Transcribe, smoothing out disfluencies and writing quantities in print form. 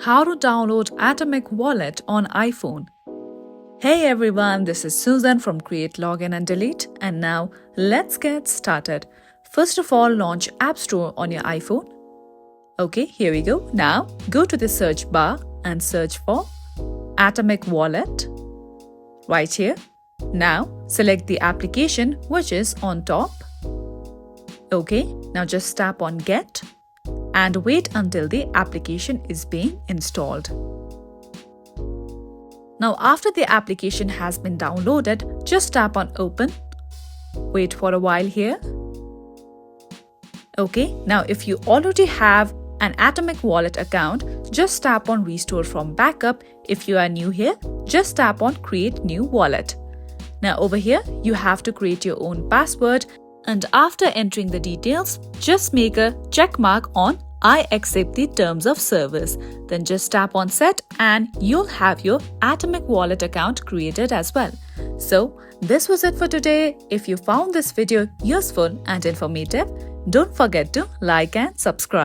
How to download Atomic Wallet on iPhone. Hey everyone, this is Susan from Create Login and Delete, and now let's get started. First of all, launch App Store on your iPhone. Okay, here we go. Now go to the search bar and search for Atomic Wallet right here. Now select the application which is on top. Okay, now just tap on Get and wait until the application is being installed. Now after the application has been downloaded, just tap on Open. Wait for a while here. Okay, now if you already have an Atomic Wallet account, just tap on Restore from Backup. If you are new here, just tap on Create New Wallet. Now over here, you have to create your own password, and after entering the details, just make a check mark on I accept the terms of service. Then just tap on Set and you'll have your Atomic Wallet account created as well. So this was it for today. If you found this video useful and informative, don't forget to like and subscribe.